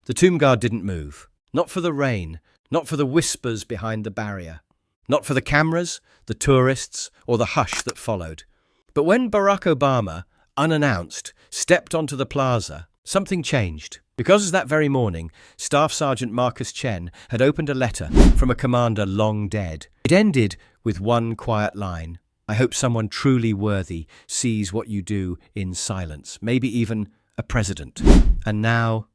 The tomb guard didn't move. Not for the rain, not for the whispers behind the barrier, not for the cameras, the tourists, or the hush that followed. But when Barack Obama, unannounced, stepped onto the plaza, something changed. Because that very morning, Staff Sergeant Marcus Chen had opened a letter from a commander long dead. It ended with one quiet line: "I hope someone truly worthy sees what you do in silence, maybe even a president." And now,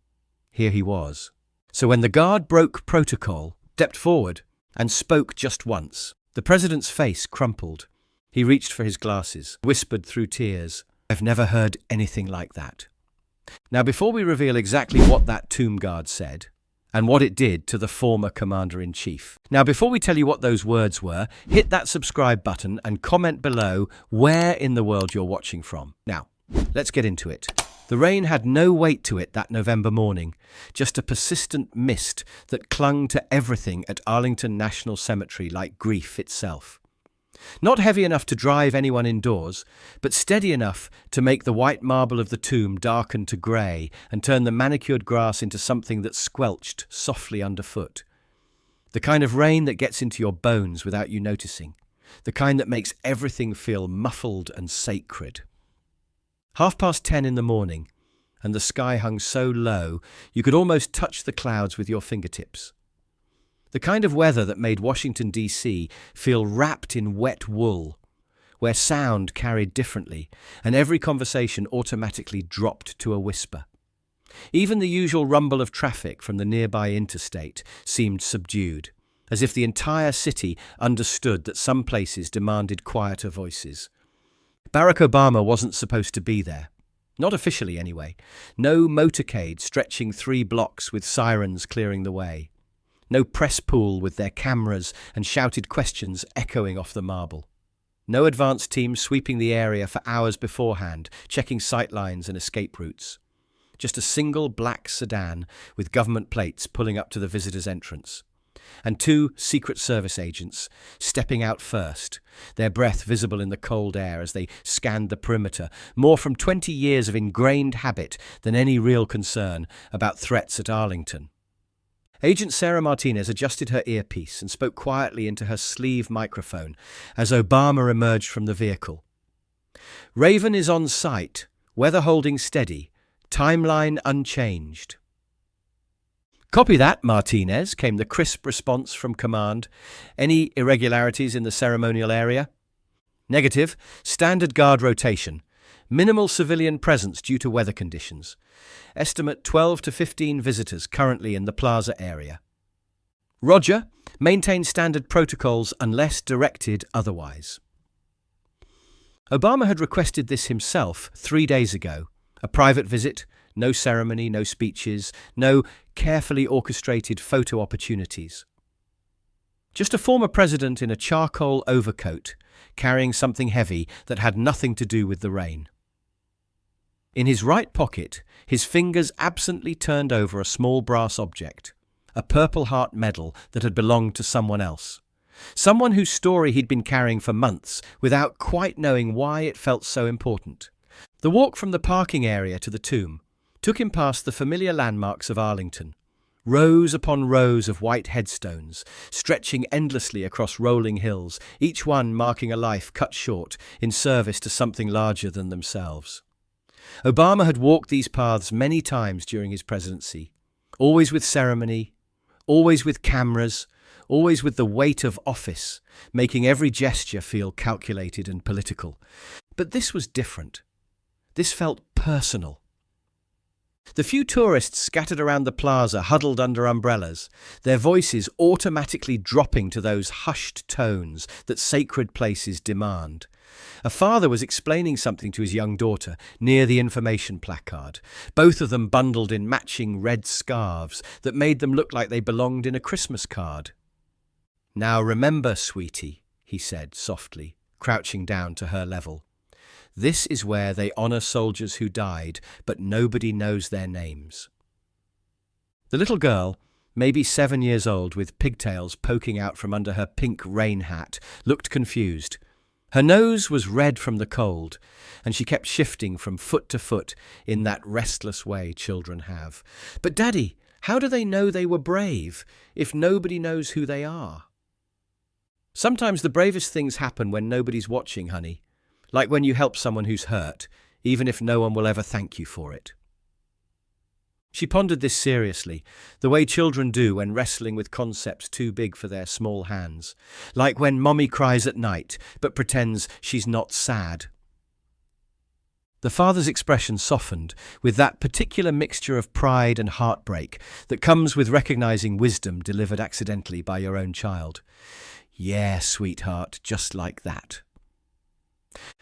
here he was. So when the guard broke protocol, stepped forward, and spoke just once, the president's face crumpled. He reached for his glasses, whispered through tears, "I've never heard anything like that." Now, before we reveal exactly what that tomb guard said, and what it did to the former commander-in-chief. Now, before we tell you what those words were, hit that subscribe button and comment below where in the world you're watching from. Now, let's get into it. The rain had no weight to it that November morning, just a persistent mist that clung to everything at Arlington National Cemetery like grief itself. Not heavy enough to drive anyone indoors, but steady enough to make the white marble of the tomb darken to grey and turn the manicured grass into something that squelched softly underfoot. The kind of rain that gets into your bones without you noticing. The kind that makes everything feel muffled and sacred. 10:30 in the morning, and the sky hung so low you could almost touch the clouds with your fingertips. The kind of weather that made Washington, D.C. feel wrapped in wet wool, where sound carried differently, and every conversation automatically dropped to a whisper. Even the usual rumble of traffic from the nearby interstate seemed subdued, as if the entire city understood that some places demanded quieter voices. Barack Obama wasn't supposed to be there. Not officially, anyway. No motorcade stretching 3 blocks with sirens clearing the way. No press pool with their cameras and shouted questions echoing off the marble. No advance team sweeping the area for hours beforehand, checking sightlines and escape routes. Just a single black sedan with government plates pulling up to the visitor's entrance. And 2 Secret Service agents stepping out first, their breath visible in the cold air as they scanned the perimeter, more from 20 years of ingrained habit than any real concern about threats at Arlington. Agent Sarah Martinez adjusted her earpiece and spoke quietly into her sleeve microphone as Obama emerged from the vehicle. "Raven is on site, weather holding steady, timeline unchanged." "Copy that, Martinez," came the crisp response from command. "Any irregularities in the ceremonial area?" "Negative. Standard guard rotation. Minimal civilian presence due to weather conditions. Estimate 12 to 15 visitors currently in the plaza area." "Roger. Maintain standard protocols unless directed otherwise." Obama had requested this himself 3 days ago. A private visit, no ceremony, no speeches, no carefully orchestrated photo opportunities. Just a former president in a charcoal overcoat, carrying something heavy that had nothing to do with the rain. In his right pocket, his fingers absently turned over a small brass object, a Purple Heart medal that had belonged to someone else. Someone whose story he'd been carrying for months without quite knowing why it felt so important. The walk from the parking area to the tomb took him past the familiar landmarks of Arlington. Rows upon rows of white headstones, stretching endlessly across rolling hills, each one marking a life cut short in service to something larger than themselves. Obama had walked these paths many times during his presidency, always with ceremony, always with cameras, always with the weight of office, making every gesture feel calculated and political. But this was different. This felt personal. The few tourists scattered around the plaza huddled under umbrellas, their voices automatically dropping to those hushed tones that sacred places demand. A father was explaining something to his young daughter near the information placard, both of them bundled in matching red scarves that made them look like they belonged in a Christmas card. "Now remember, sweetie," he said softly, crouching down to her level. "This is where they honor soldiers who died, but nobody knows their names." The little girl, maybe 7 years old with pigtails poking out from under her pink rain hat, looked confused. Her nose was red from the cold, and she kept shifting from foot to foot in that restless way children have. "But Daddy, How do they know they were brave if nobody knows who they are? Sometimes the bravest things happen when nobody's watching, honey. Like when you help someone who's hurt, even if no one will ever thank you for it. She pondered this seriously, the way children do when wrestling with concepts too big for their small hands. Like when mommy cries at night, but pretends she's not sad. The father's expression softened with that particular mixture of pride and heartbreak that comes with recognizing wisdom delivered accidentally by your own child. Yeah, sweetheart, just like that.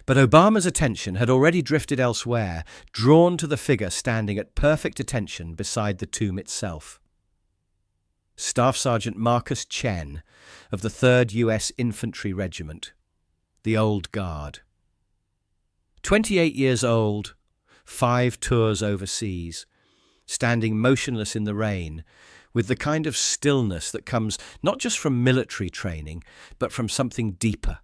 But Obama's attention had already drifted elsewhere, drawn to the figure standing at perfect attention beside the tomb itself. Staff Sergeant Marcus Chen of the 3rd U.S. Infantry Regiment, the Old Guard. 28 years old, 5 tours overseas, standing motionless in the rain, with the kind of stillness that comes not just from military training, but from something deeper.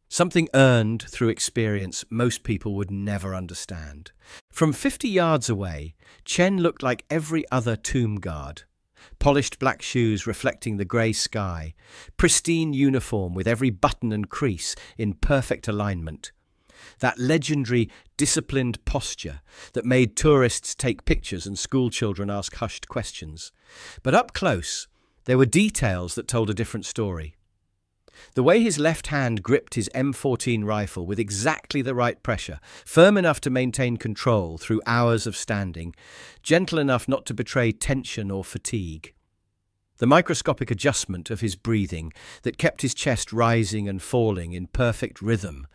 Something earned through experience most people would never understand. From 50 yards away, Chen looked like every other tomb guard. Polished black shoes reflecting the grey sky, pristine uniform with every button and crease in perfect alignment. That legendary, disciplined posture that made tourists take pictures and schoolchildren ask hushed questions. But up close, there were details that told a different story. The way his left hand gripped his M14 rifle with exactly the right pressure, firm enough to maintain control through hours of standing, gentle enough not to betray tension or fatigue. The microscopic adjustment of his breathing that kept his chest rising and falling in perfect rhythm,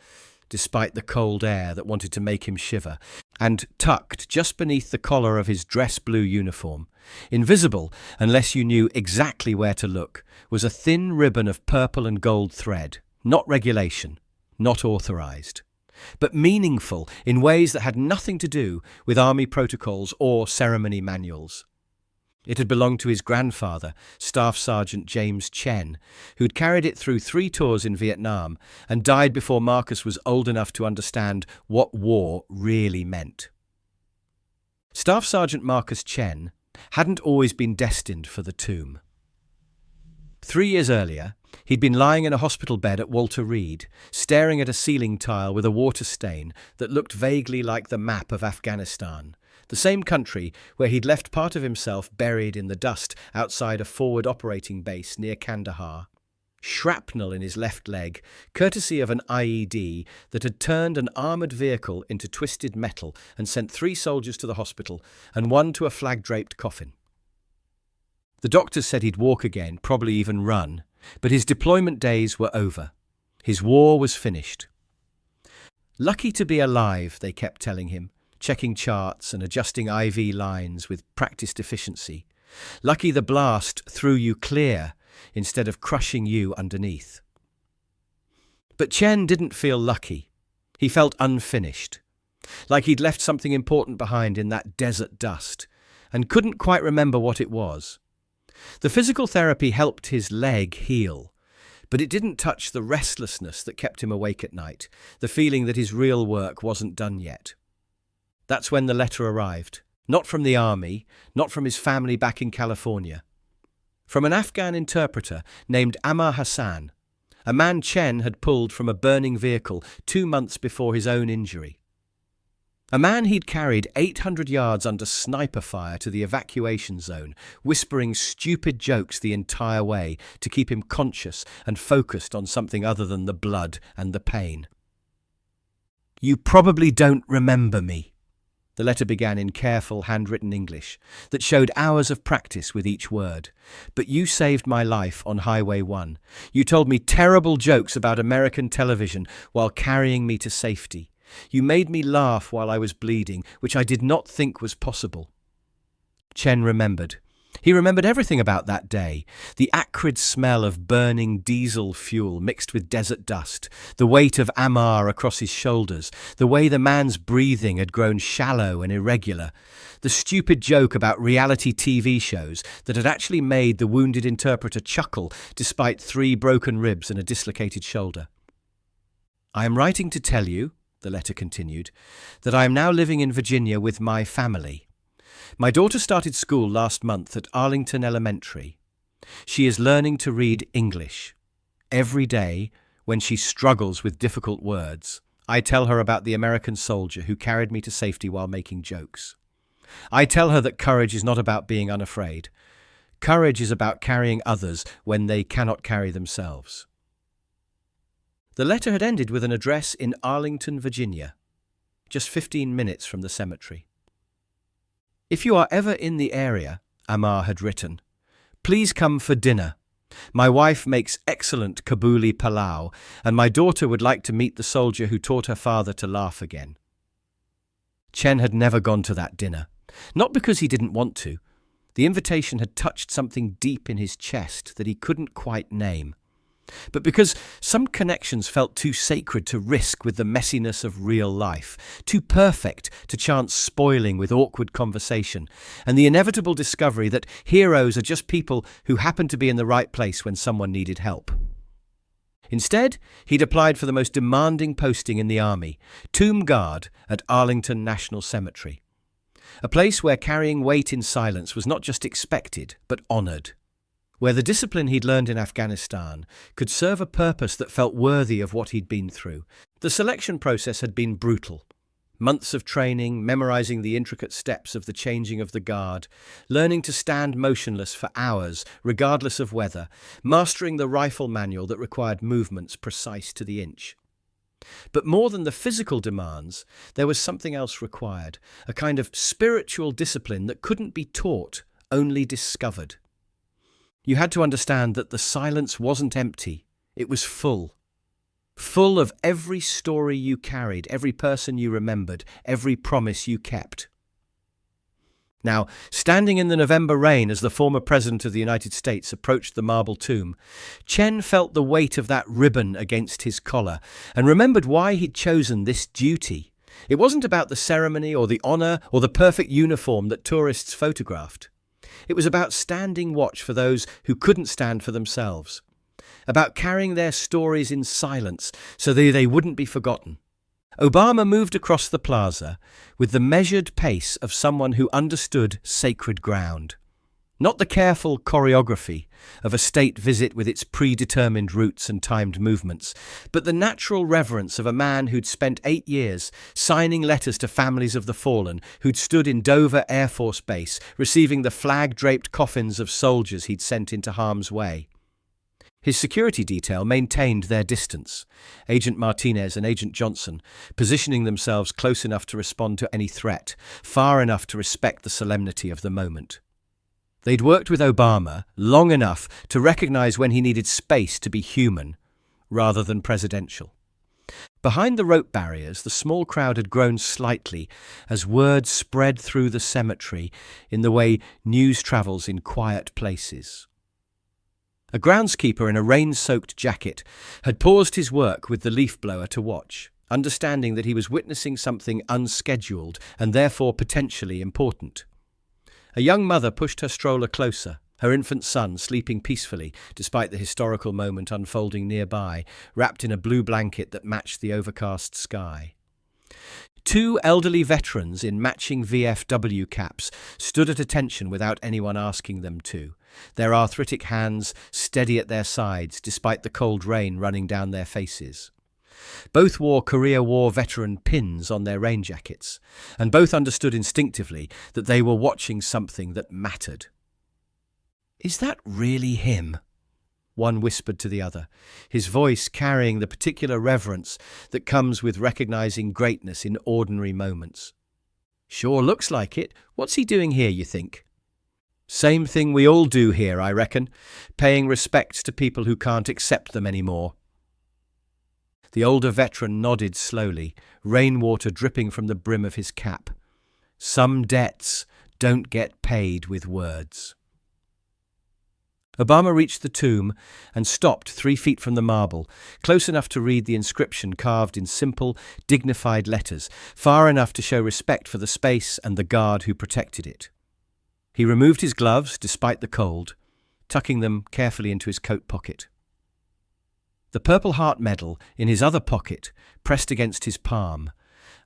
despite the cold air that wanted to make him shiver, and tucked just beneath the collar of his dress blue uniform, invisible unless you knew exactly where to look, was a thin ribbon of purple and gold thread, not regulation, not authorized, but meaningful in ways that had nothing to do with army protocols or ceremony manuals. It had belonged to his grandfather, Staff Sergeant James Chen, who'd carried it through 3 tours in Vietnam and died before Marcus was old enough to understand what war really meant. Staff Sergeant Marcus Chen hadn't always been destined for the tomb. 3 years earlier, he'd been lying in a hospital bed at Walter Reed, staring at a ceiling tile with a water stain that looked vaguely like the map of Afghanistan, the same country where he'd left part of himself buried in the dust outside a forward operating base near Kandahar. Shrapnel in his left leg, courtesy of an IED that had turned an armoured vehicle into twisted metal and sent 3 soldiers to the hospital and 1 to a flag-draped coffin. The doctors said he'd walk again, probably even run, but his deployment days were over. His war was finished. Lucky to be alive, they kept telling him, checking charts and adjusting IV lines with practiced efficiency. Lucky the blast threw you clear instead of crushing you underneath. But Chen didn't feel lucky. He felt unfinished, like he'd left something important behind in that desert dust, and couldn't quite remember what it was. The physical therapy helped his leg heal, but it didn't touch the restlessness that kept him awake at night, the feeling that his real work wasn't done yet. That's when the letter arrived, not from the army, not from his family back in California. From an Afghan interpreter named Ammar Hassan, a man Chen had pulled from a burning vehicle 2 months before his own injury. A man he'd carried 800 yards under sniper fire to the evacuation zone, whispering stupid jokes the entire way to keep him conscious and focused on something other than the blood and the pain. "You probably don't remember me," the letter began in careful, handwritten English that showed hours of practice with each word. "But you saved my life on Highway 1. You told me terrible jokes about American television while carrying me to safety. You made me laugh while I was bleeding, which I did not think was possible." Chen remembered. He remembered everything about that day. The acrid smell of burning diesel fuel mixed with desert dust, the weight of Ammar across his shoulders, the way the man's breathing had grown shallow and irregular, the stupid joke about reality TV shows that had actually made the wounded interpreter chuckle despite 3 broken ribs and a dislocated shoulder. "I am writing to tell you," the letter continued, "that I am now living in Virginia with my family. My daughter started school last month at Arlington Elementary. She is learning to read English. Every day, when she struggles with difficult words, I tell her about the American soldier who carried me to safety while making jokes. I tell her that courage is not about being unafraid. Courage is about carrying others when they cannot carry themselves. The letter had ended with an address in Arlington, Virginia, just 15 minutes from the cemetery. If you are ever in the area, Amar had written, please come for dinner. My wife makes excellent Kabuli palau, and my daughter would like to meet the soldier who taught her father to laugh again. Chen had never gone to that dinner, not because he didn't want to. The invitation had touched something deep in his chest that he couldn't quite name, but because some connections felt too sacred to risk with the messiness of real life, too perfect to chance spoiling with awkward conversation, and the inevitable discovery that heroes are just people who happen to be in the right place when someone needed help. Instead, he'd applied for the most demanding posting in the army, tomb guard at Arlington National Cemetery, a place where carrying weight in silence was not just expected, but honoured, where the discipline he'd learned in Afghanistan could serve a purpose that felt worthy of what he'd been through. The selection process had been brutal. Months of training, memorizing the intricate steps of the changing of the guard, learning to stand motionless for hours, regardless of weather, mastering the rifle manual that required movements precise to the inch. But more than the physical demands, there was something else required, a kind of spiritual discipline that couldn't be taught, only discovered. You had to understand that the silence wasn't empty, it was full. Full of every story you carried, every person you remembered, every promise you kept. Now, standing in the November rain as the former President of the United States approached the marble tomb, Chen felt the weight of that ribbon against his collar and remembered why he'd chosen this duty. It wasn't about the ceremony or the honour or the perfect uniform that tourists photographed. It was about standing watch for those who couldn't stand for themselves, about carrying their stories in silence so they wouldn't be forgotten. Obama moved across the plaza with the measured pace of someone who understood sacred ground. Not the careful choreography of a state visit with its predetermined routes and timed movements, but the natural reverence of a man who'd spent 8 years signing letters to families of the fallen, who'd stood in Dover Air Force Base, receiving the flag-draped coffins of soldiers he'd sent into harm's way. His security detail maintained their distance, Agent Martinez and Agent Johnson, positioning themselves close enough to respond to any threat, far enough to respect the solemnity of the moment. They'd worked with Obama long enough to recognize when he needed space to be human, rather than presidential. Behind the rope barriers, the small crowd had grown slightly as word spread through the cemetery in the way news travels in quiet places. A groundskeeper in a rain-soaked jacket had paused his work with the leaf blower to watch, understanding that he was witnessing something unscheduled and therefore potentially important. A young mother pushed her stroller closer, her infant son sleeping peacefully despite the historical moment unfolding nearby, wrapped in a blue blanket that matched the overcast sky. 2 elderly veterans in matching VFW caps stood at attention without anyone asking them to, their arthritic hands steady at their sides despite the cold rain running down their faces. Both wore Korea War veteran pins on their rain jackets, and both understood instinctively that they were watching something that mattered. "Is that really him?" one whispered to the other, his voice carrying the particular reverence that comes with recognizing greatness in ordinary moments. "Sure looks like it. What's he doing here, you think?" "Same thing we all do here, I reckon, paying respects to people who can't accept them anymore." The older veteran nodded slowly, rainwater dripping from the brim of his cap. Some debts don't get paid with words. Obama reached the tomb and stopped 3 feet from the marble, close enough to read the inscription carved in simple, dignified letters, far enough to show respect for the space and the guard who protected it. He removed his gloves, despite the cold, tucking them carefully into his coat pocket. The Purple Heart medal in his other pocket pressed against his palm,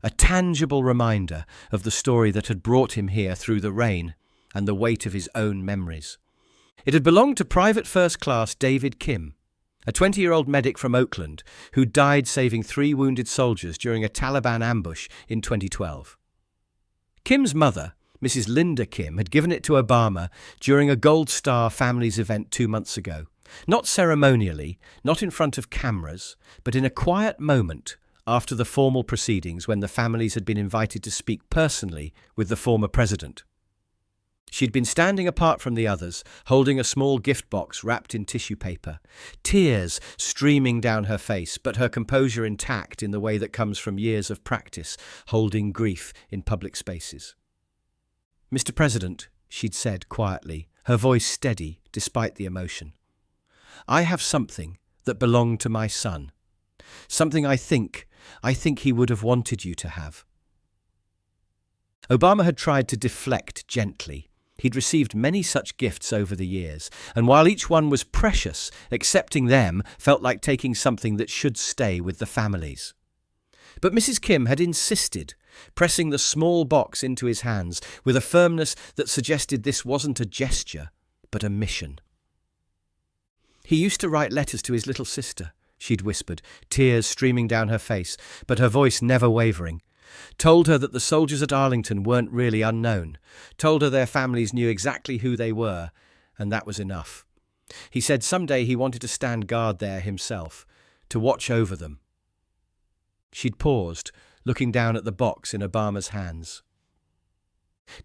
a tangible reminder of the story that had brought him here through the rain and the weight of his own memories. It had belonged to Private First Class David Kim, a 20-year-old medic from Oakland who died saving 3 wounded soldiers during a Taliban ambush in 2012. Kim's mother, Mrs. Linda Kim, had given it to Obama during a Gold Star Families event 2 months ago. Not ceremonially, not in front of cameras, but in a quiet moment after the formal proceedings when the families had been invited to speak personally with the former president. She'd been standing apart from the others, holding a small gift box wrapped in tissue paper, tears streaming down her face, but her composure intact in the way that comes from years of practice, holding grief in public spaces. "Mr. President," she'd said quietly, her voice steady despite the emotion, "I have something that belonged to my son. Something I think he would have wanted you to have." Obama had tried to deflect gently. He'd received many such gifts over the years, and while each one was precious, accepting them felt like taking something that should stay with the families. But Mrs. Kim had insisted, pressing the small box into his hands with a firmness that suggested this wasn't a gesture, but a mission. "He used to write letters to his little sister," she'd whispered, tears streaming down her face, but her voice never wavering. "Told her that the soldiers at Arlington weren't really unknown. Told her their families knew exactly who they were, and that was enough. He said someday he wanted to stand guard there himself, to watch over them." She'd paused, looking down at the box in Obama's hands.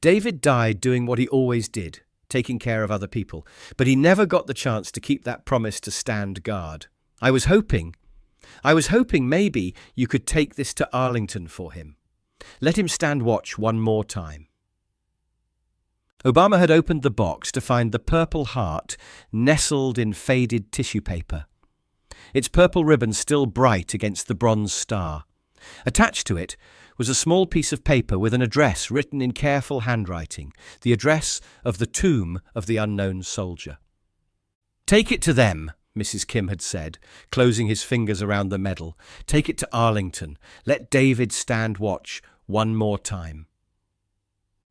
David died doing what he always did, taking care of other people, but he never got the chance to keep that promise to stand guard. I was hoping maybe you could take this to Arlington for him. Let him stand watch one more time." Obama had opened the box to find the purple heart nestled in faded tissue paper, its purple ribbon still bright against the bronze star. Attached to it was a small piece of paper with an address written in careful handwriting, the address of the tomb of the unknown soldier. "Take it to them," Mrs. Kim had said, closing his fingers around the medal. "Take it to Arlington. Let David stand watch one more time."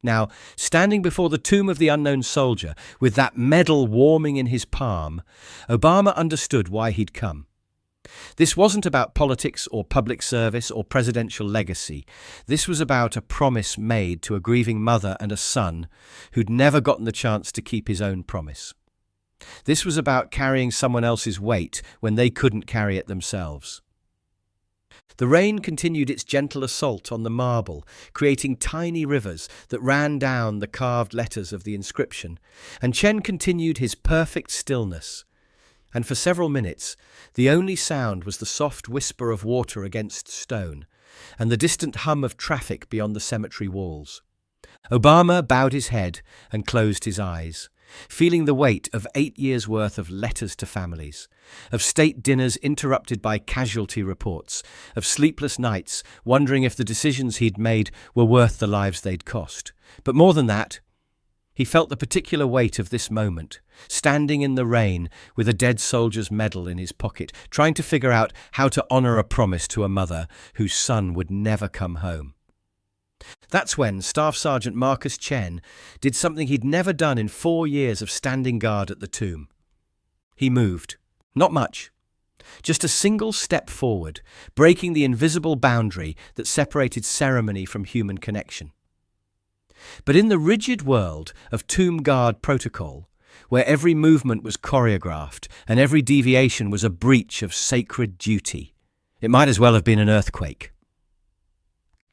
Now, standing before the tomb of the unknown soldier, with that medal warming in his palm, Obama understood why he'd come. This wasn't about politics or public service or presidential legacy. This was about a promise made to a grieving mother and a son who'd never gotten the chance to keep his own promise. This was about carrying someone else's weight when they couldn't carry it themselves. The rain continued its gentle assault on the marble, creating tiny rivers that ran down the carved letters of the inscription, and Chen continued his perfect stillness. And for several minutes, the only sound was the soft whisper of water against stone, and the distant hum of traffic beyond the cemetery walls. Obama bowed his head and closed his eyes, feeling the weight of 8 years' worth of letters to families, of state dinners interrupted by casualty reports, of sleepless nights wondering if the decisions he'd made were worth the lives they'd cost. But more than that, he felt the particular weight of this moment, standing in the rain with a dead soldier's medal in his pocket, trying to figure out how to honor a promise to a mother whose son would never come home. That's when Staff Sergeant Marcus Chen did something he'd never done in 4 years of standing guard at the tomb. He moved. Not much. Just a single step forward, breaking the invisible boundary that separated ceremony from human connection. But in the rigid world of tomb guard protocol, where every movement was choreographed and every deviation was a breach of sacred duty, it might as well have been an earthquake.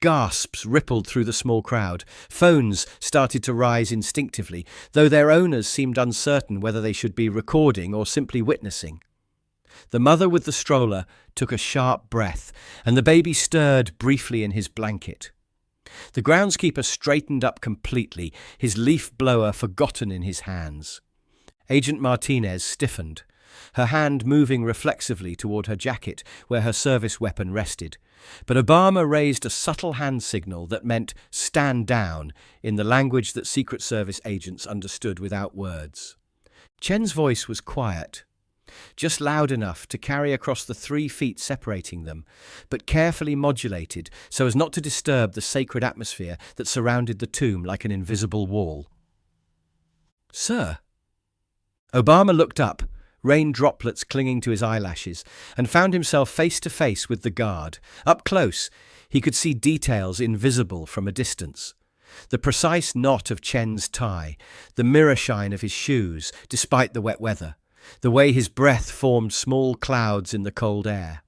Gasps rippled through the small crowd. Phones started to rise instinctively, though their owners seemed uncertain whether they should be recording or simply witnessing. The mother with the stroller took a sharp breath, and the baby stirred briefly in his blanket. The groundskeeper straightened up completely, his leaf blower forgotten in his hands. Agent Martinez stiffened, her hand moving reflexively toward her jacket where her service weapon rested. But Obama raised a subtle hand signal that meant "stand down" in the language that Secret Service agents understood without words. Chen's voice was quiet, just loud enough to carry across the 3 feet separating them, but carefully modulated so as not to disturb the sacred atmosphere that surrounded the tomb like an invisible wall. "Sir?" Obama looked up, rain droplets clinging to his eyelashes, and found himself face to face with the guard. Up close, he could see details invisible from a distance. The precise knot of Chen's tie, the mirror shine of his shoes, despite the wet weather, the way his breath formed small clouds in the cold air.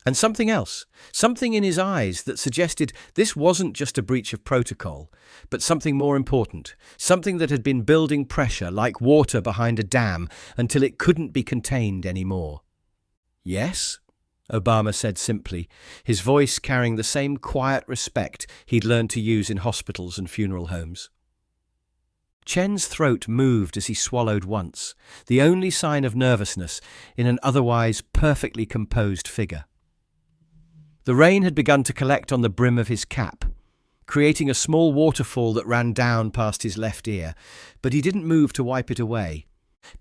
And something else, something in his eyes that suggested this wasn't just a breach of protocol, but something more important, something that had been building pressure like water behind a dam until it couldn't be contained anymore. "Yes?" Obama said simply, his voice carrying the same quiet respect he'd learned to use in hospitals and funeral homes. Chen's throat moved as he swallowed once, the only sign of nervousness in an otherwise perfectly composed figure. The rain had begun to collect on the brim of his cap, creating a small waterfall that ran down past his left ear, but he didn't move to wipe it away.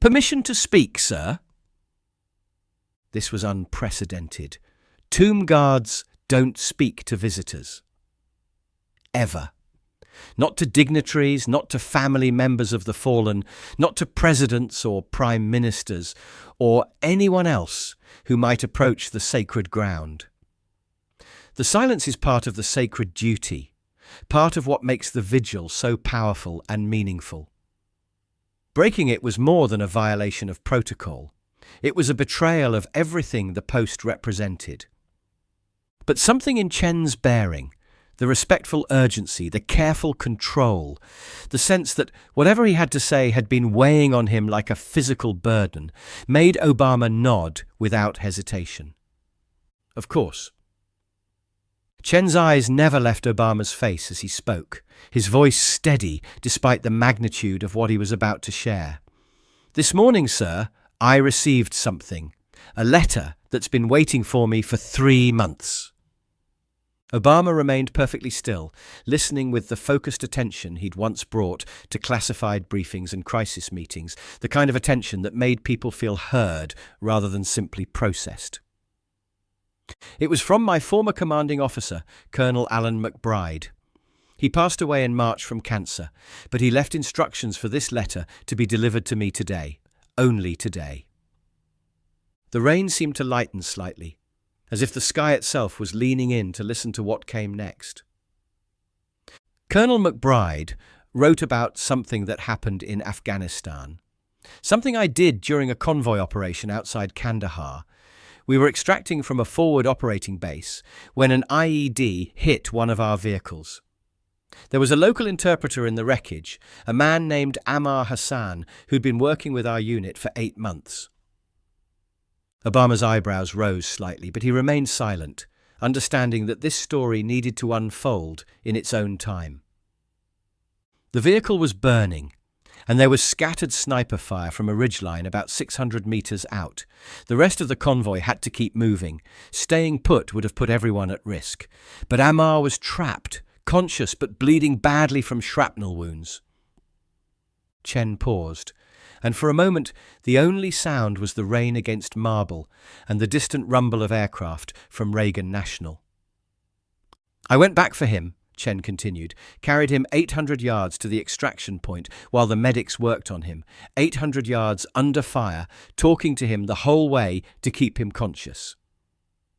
"Permission to speak, sir?" This was unprecedented. Tomb guards don't speak to visitors. Ever. Not to dignitaries, not to family members of the fallen, not to presidents or prime ministers, or anyone else who might approach the sacred ground. The silence is part of the sacred duty, part of what makes the vigil so powerful and meaningful. Breaking it was more than a violation of protocol. It was a betrayal of everything the post represented. But something in Chen's bearing, the respectful urgency, the careful control, the sense that whatever he had to say had been weighing on him like a physical burden, made Obama nod without hesitation. Of course. Chen's eyes never left Obama's face as he spoke, his voice steady despite the magnitude of what he was about to share. "This morning, sir, I received something, a letter that's been waiting for me for 3 months." Obama remained perfectly still, listening with the focused attention he'd once brought to classified briefings and crisis meetings, the kind of attention that made people feel heard rather than simply processed. "It was from my former commanding officer, Colonel Alan McBride. He passed away in March from cancer, but he left instructions for this letter to be delivered to me today, only today." The rain seemed to lighten slightly, as if the sky itself was leaning in to listen to what came next. Colonel McBride wrote about something that happened in Afghanistan, something I did during a convoy operation outside Kandahar. We were extracting from a forward operating base when an IED hit one of our vehicles. There was a local interpreter in the wreckage, a man named Ammar Hassan, who'd been working with our unit for 8 months. Obama's eyebrows rose slightly, but he remained silent, understanding that this story needed to unfold in its own time. The vehicle was burning, and there was scattered sniper fire from a ridgeline about 600 meters out. The rest of the convoy had to keep moving. Staying put would have put everyone at risk. But Ammar was trapped, conscious but bleeding badly from shrapnel wounds. Chen paused, and for a moment the only sound was the rain against marble and the distant rumble of aircraft from Reagan National. "I went back for him," Chen continued, "carried him 800 yards to the extraction point while the medics worked on him, 800 yards under fire, talking to him the whole way to keep him conscious.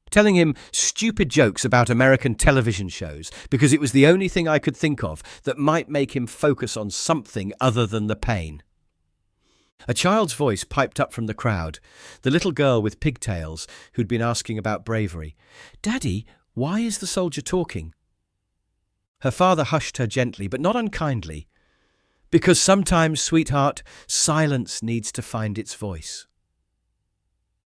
Telling him stupid jokes about American television shows because it was the only thing I could think of that might make him focus on something other than the pain." A child's voice piped up from the crowd, the little girl with pigtails who'd been asking about bravery. "Daddy, why is the soldier talking?" Her father hushed her gently, but not unkindly. "Because sometimes, sweetheart, silence needs to find its voice."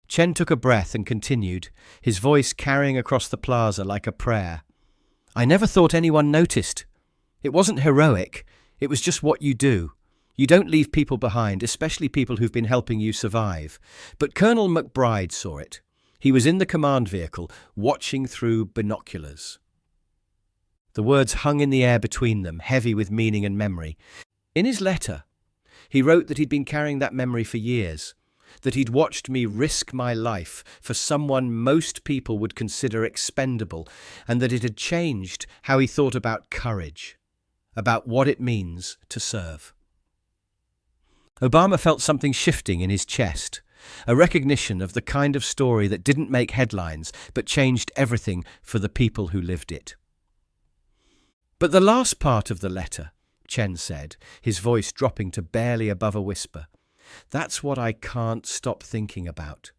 Chen took a breath and continued, his voice carrying across the plaza like a prayer. "I never thought anyone noticed. It wasn't heroic. It was just what you do. You don't leave people behind, especially people who've been helping you survive. But Colonel McBride saw it. He was in the command vehicle, watching through binoculars." The words hung in the air between them, heavy with meaning and memory. In his letter, he wrote that he'd been carrying that memory for years, that he'd watched me risk my life for someone most people would consider expendable, and that it had changed how he thought about courage, about what it means to serve. Obama felt something shifting in his chest, a recognition of the kind of story that didn't make headlines but changed everything for the people who lived it. "But the last part of the letter," Chen said, his voice dropping to barely above a whisper, "that's what I can't stop thinking about."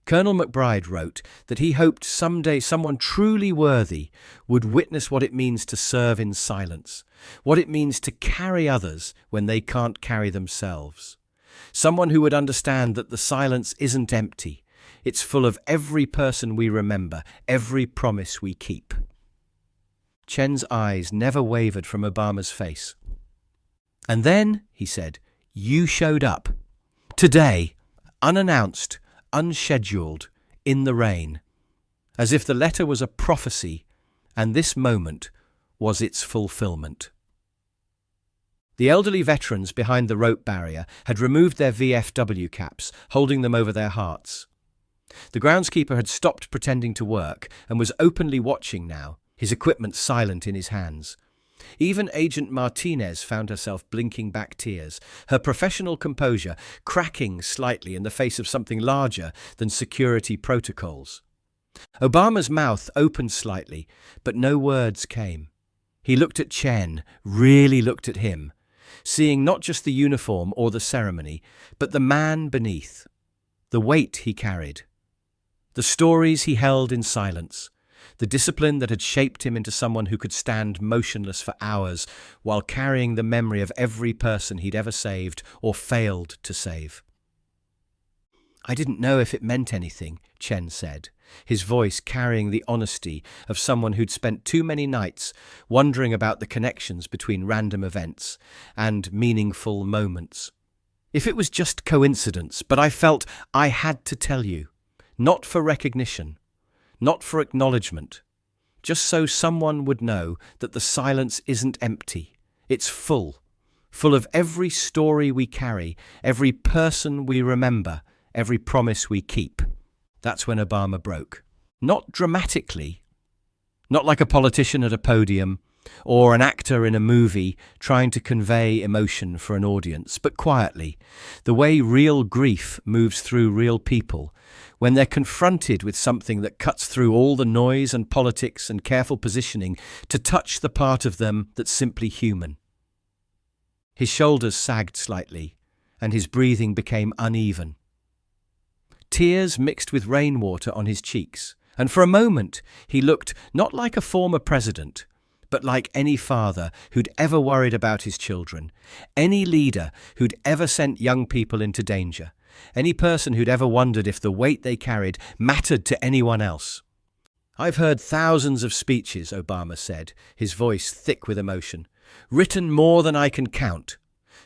Colonel McBride wrote that he hoped someday someone truly worthy would witness what it means to serve in silence, what it means to carry others when they can't carry themselves. Someone who would understand that the silence isn't empty, it's full of every person we remember, every promise we keep. Chen's eyes never wavered from Obama's face. "And then," he said, "you showed up. Today, unannounced, unscheduled, in the rain. As if the letter was a prophecy, and this moment was its fulfillment." The elderly veterans behind the rope barrier had removed their VFW caps, holding them over their hearts. The groundskeeper had stopped pretending to work and was openly watching now, his equipment silent in his hands. Even Agent Martinez found herself blinking back tears, her professional composure cracking slightly in the face of something larger than security protocols. Obama's mouth opened slightly, but no words came. He looked at Chen, really looked at him, seeing not just the uniform or the ceremony, but the man beneath, the weight he carried, the stories he held in silence, the discipline that had shaped him into someone who could stand motionless for hours while carrying the memory of every person he'd ever saved or failed to save. "I didn't know if it meant anything," Chen said, his voice carrying the honesty of someone who'd spent too many nights wondering about the connections between random events and meaningful moments. "If it was just coincidence, but I felt I had to tell you, not for recognition, not for acknowledgement, just so someone would know that the silence isn't empty, it's full of every story we carry, every person we remember, every promise we keep." That's when Obama broke. Not dramatically, not like a politician at a podium or an actor in a movie trying to convey emotion for an audience, but quietly, the way real grief moves through real people when they're confronted with something that cuts through all the noise and politics and careful positioning to touch the part of them that's simply human. His shoulders sagged slightly, and his breathing became uneven. Tears mixed with rainwater on his cheeks, and for a moment he looked not like a former president, but like any father who'd ever worried about his children, any leader who'd ever sent young people into danger, any person who'd ever wondered if the weight they carried mattered to anyone else. "I've heard thousands of speeches," Obama said, his voice thick with emotion, "written more than I can count.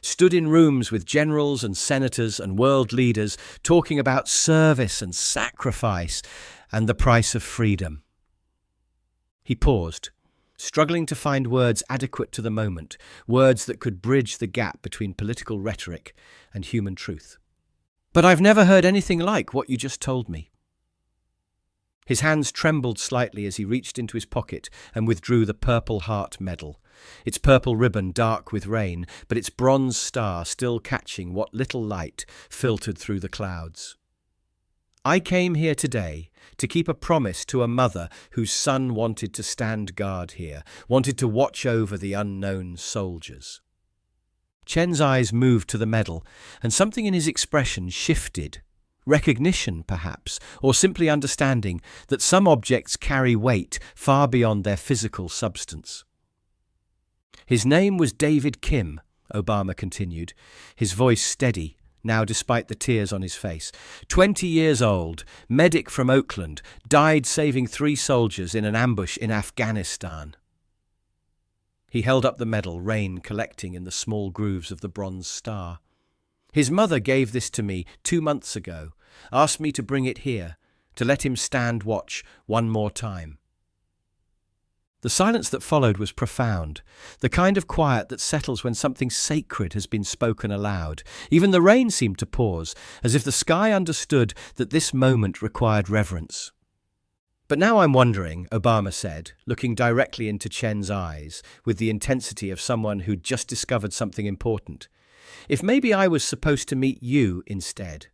Stood in rooms with generals and senators and world leaders talking about service and sacrifice and the price of freedom." He paused, struggling to find words adequate to the moment, words that could bridge the gap between political rhetoric and human truth. "But I've never heard anything like what you just told me." His hands trembled slightly as he reached into his pocket and withdrew the Purple Heart medal, its purple ribbon dark with rain, but its bronze star still catching what little light filtered through the clouds. "I came here today to keep a promise to a mother whose son wanted to stand guard here, wanted to watch over the unknown soldiers." Chen's eyes moved to the medal, and something in his expression shifted. Recognition, perhaps, or simply understanding that some objects carry weight far beyond their physical substance. "His name was David Kim," Obama continued, his voice steady, now despite the tears on his face. 20 years old, medic from Oakland, died saving 3 soldiers in an ambush in Afghanistan. He held up the medal, rain collecting in the small grooves of the bronze star. "His mother gave this to me 2 months ago, asked me to bring it here, to let him stand watch one more time." The silence that followed was profound, the kind of quiet that settles when something sacred has been spoken aloud. Even the rain seemed to pause, as if the sky understood that this moment required reverence. "But now I'm wondering," Obama said, looking directly into Chen's eyes with the intensity of someone who'd just discovered something important, "if maybe I was supposed to meet you instead.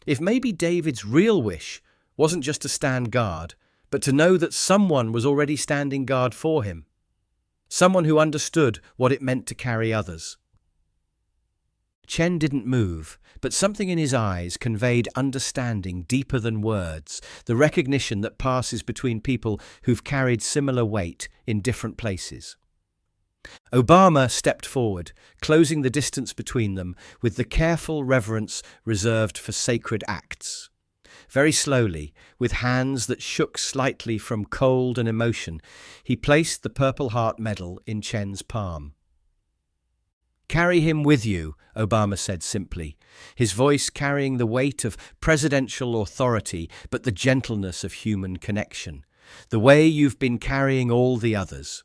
If maybe David's real wish wasn't just to stand guard, but to know that someone was already standing guard for him. Someone who understood what it meant to carry others." Chen didn't move, but something in his eyes conveyed understanding deeper than words, the recognition that passes between people who've carried similar weight in different places. Obama stepped forward, closing the distance between them with the careful reverence reserved for sacred acts. Very slowly, with hands that shook slightly from cold and emotion, he placed the Purple Heart medal in Chen's palm. "Carry him with you," Obama said simply, his voice carrying the weight of presidential authority but the gentleness of human connection, "the way you've been carrying all the others."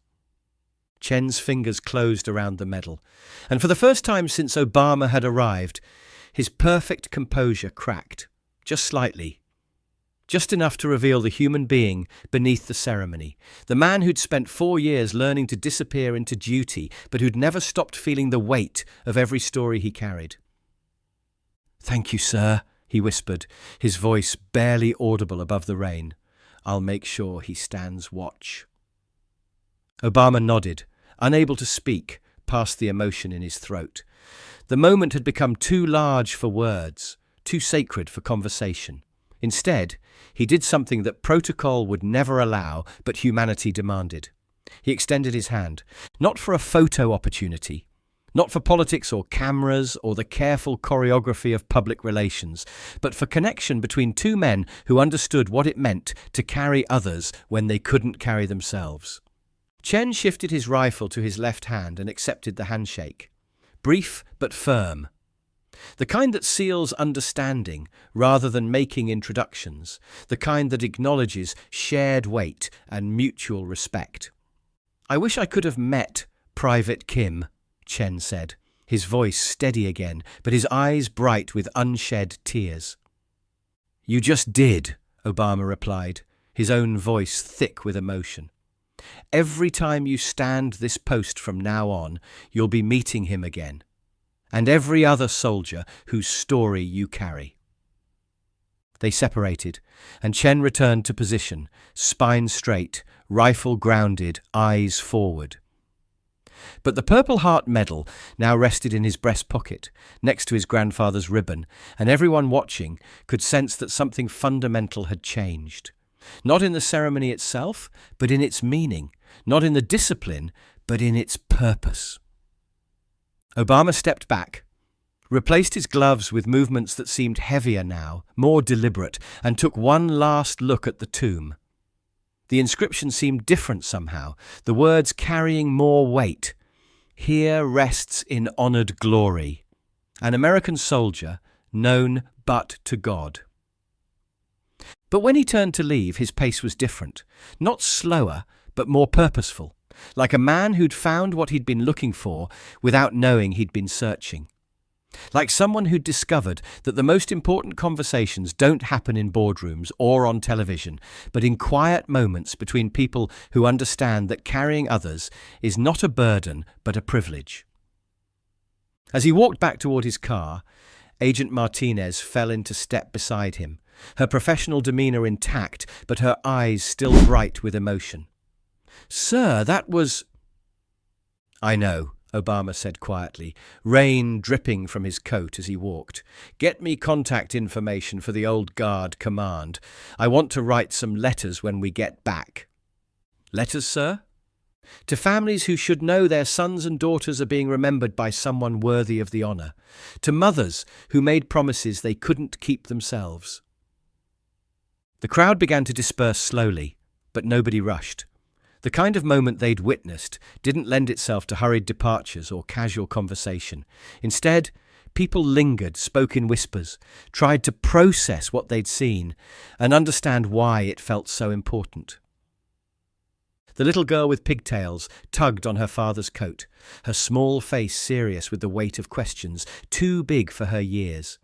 Chen's fingers closed around the medal, and for the first time since Obama had arrived, his perfect composure cracked. Just slightly. Just enough to reveal the human being beneath the ceremony. The man who'd spent 4 years learning to disappear into duty, but who'd never stopped feeling the weight of every story he carried. "Thank you, sir," he whispered, his voice barely audible above the rain. "I'll make sure he stands watch." Obama nodded, unable to speak past the emotion in his throat. The moment had become too large for words, too sacred for conversation. Instead, he did something that protocol would never allow, but humanity demanded. He extended his hand, not for a photo opportunity, not for politics or cameras or the careful choreography of public relations, but for connection between two men who understood what it meant to carry others when they couldn't carry themselves. Chen shifted his rifle to his left hand and accepted the handshake. Brief but firm. The kind that seals understanding rather than making introductions, the kind that acknowledges shared weight and mutual respect. "I wish I could have met Private Kim," Chen said, his voice steady again, but his eyes bright with unshed tears. "You just did," Obama replied, his own voice thick with emotion. "Every time you stand this post from now on, you'll be meeting him again. And every other soldier whose story you carry." They separated, and Chen returned to position, spine straight, rifle grounded, eyes forward. But the Purple Heart medal now rested in his breast pocket, next to his grandfather's ribbon, and everyone watching could sense that something fundamental had changed. Not in the ceremony itself, but in its meaning. Not in the discipline, but in its purpose. Obama stepped back, replaced his gloves with movements that seemed heavier now, more deliberate, and took one last look at the tomb. The inscription seemed different somehow, the words carrying more weight. "Here rests in honored glory, an American soldier known but to God." But when he turned to leave, his pace was different, not slower, but more purposeful. Like a man who'd found what he'd been looking for without knowing he'd been searching. Like someone who'd discovered that the most important conversations don't happen in boardrooms or on television, but in quiet moments between people who understand that carrying others is not a burden, but a privilege. As he walked back toward his car, Agent Martinez fell into step beside him, her professional demeanor intact, but her eyes still bright with emotion. "Sir, that was—" "I know," Obama said quietly, rain dripping from his coat as he walked. "Get me contact information for the old guard command. I want to write some letters when we get back." "Letters, sir?" "To families who should know their sons and daughters are being remembered by someone worthy of the honor. To mothers who made promises they couldn't keep themselves." The crowd began to disperse slowly, but nobody rushed. The kind of moment they'd witnessed didn't lend itself to hurried departures or casual conversation. Instead, people lingered, spoke in whispers, tried to process what they'd seen and understand why it felt so important. The little girl with pigtails tugged on her father's coat, her small face serious with the weight of questions too big for her years.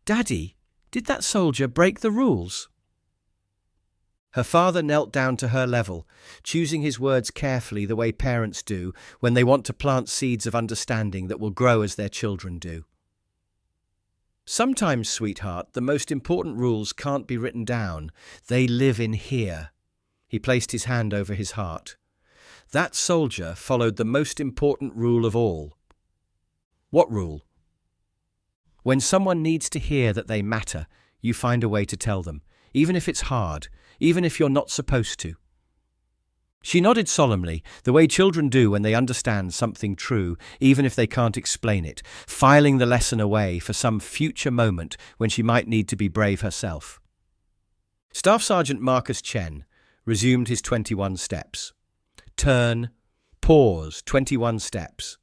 "Daddy, did that soldier break the rules?" Her father knelt down to her level, choosing his words carefully the way parents do when they want to plant seeds of understanding that will grow as their children do. "Sometimes, sweetheart, the most important rules can't be written down. They live in here." He placed his hand over his heart. That soldier followed the most important rule of all. What rule? When someone needs to hear that they matter, you find a way to tell them, even if it's hard, even if you're not supposed to. She nodded solemnly, the way children do when they understand something true, even if they can't explain it, filing the lesson away for some future moment when she might need to be brave herself. Staff Sergeant Marcus Chen resumed his 21 steps. Turn, pause, 21 steps.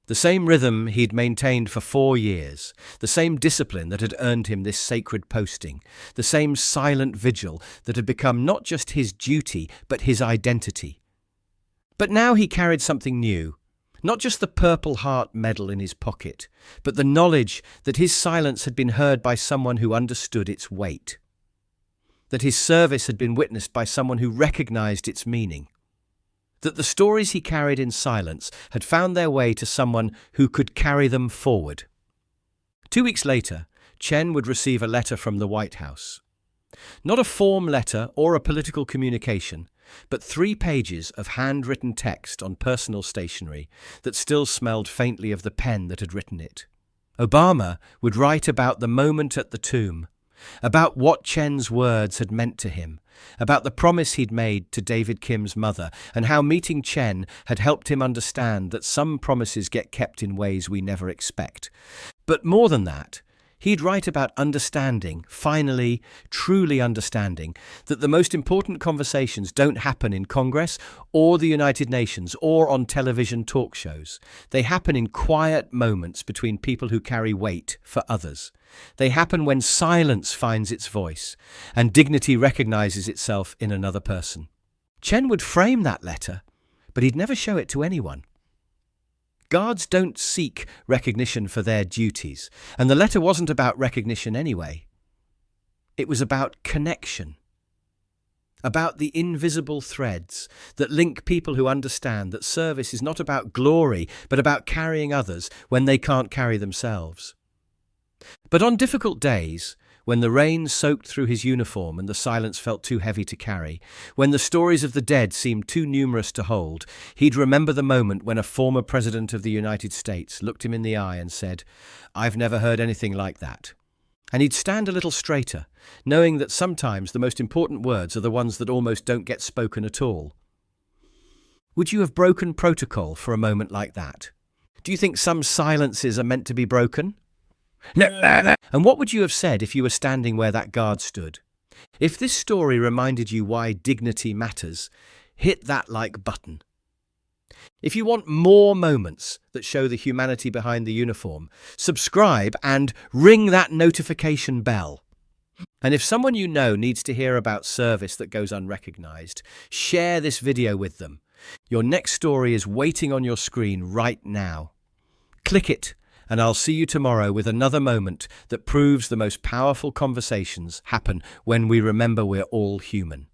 The same rhythm he'd maintained for 4 years, the same discipline that had earned him this sacred posting, the same silent vigil that had become not just his duty, but his identity. But now he carried something new, not just the Purple Heart medal in his pocket, but the knowledge that his silence had been heard by someone who understood its weight, that his service had been witnessed by someone who recognized its meaning, that the stories he carried in silence had found their way to someone who could carry them forward. 2 weeks later, Chen would receive a letter from the White House. Not a form letter or a political communication, but 3 pages of handwritten text on personal stationery that still smelled faintly of the pen that had written it. Obama would write about the moment at the tomb, about what Chen's words had meant to him, about the promise he'd made to David Kim's mother, and how meeting Chen had helped him understand that some promises get kept in ways we never expect. But more than that, he'd write about understanding, finally, truly understanding, that the most important conversations don't happen in Congress or the United Nations or on television talk shows. They happen in quiet moments between people who carry weight for others. They happen when silence finds its voice and dignity recognizes itself in another person. Chen would frame that letter, but he'd never show it to anyone. Guards don't seek recognition for their duties, and the letter wasn't about recognition anyway. It was about connection, about the invisible threads that link people who understand that service is not about glory, but about carrying others when they can't carry themselves. But on difficult days, when the rain soaked through his uniform and the silence felt too heavy to carry, when the stories of the dead seemed too numerous to hold, he'd remember the moment when a former president of the United States looked him in the eye and said, "I've never heard anything like that." And he'd stand a little straighter, knowing that sometimes the most important words are the ones that almost don't get spoken at all. Would you have broken protocol for a moment like that? Do you think some silences are meant to be broken? No. And what would you have said if you were standing where that guard stood? If this story reminded you why dignity matters, hit that like button. If you want more moments that show the humanity behind the uniform, subscribe and ring that notification bell. And if someone you know needs to hear about service that goes unrecognized, share this video with them. Your next story is waiting on your screen right now. Click it. And I'll see you tomorrow with another moment that proves the most powerful conversations happen when we remember we're all human.